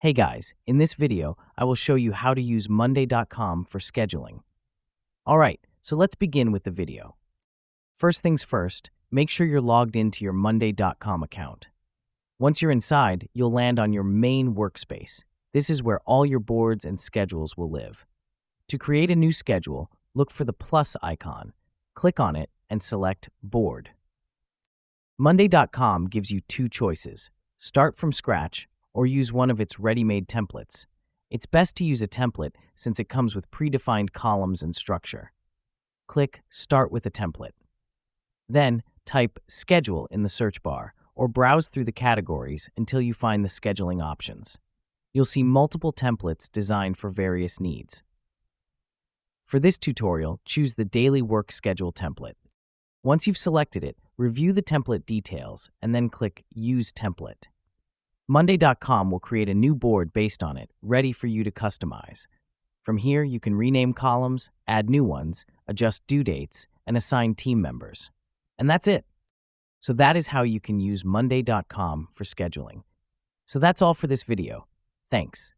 Hey guys, in this video, I will show you how to use Monday.com for scheduling. Alright, so let's begin with the video. First things first, make sure you're logged into your Monday.com account. Once you're inside, you'll land on your main workspace. This is where all your boards and schedules will live. To create a new schedule, look for the plus icon, click on it, and select Board. Monday.com gives you two choices: start from scratch or use one of its ready-made templates. It's best to use a template since it comes with predefined columns and structure. Click Start with a template. Then type Schedule in the search bar or browse through the categories until you find the scheduling options. You'll see multiple templates designed for various needs. For this tutorial, choose the Daily Work Schedule template. Once you've selected it, review the template details and then click Use Template. Monday.com will create a new board based on it, ready for you to customize. From here, you can rename columns, add new ones, adjust due dates, and assign team members. And that's it. So that is how you can use Monday.com for scheduling. So that's all for this video. Thanks.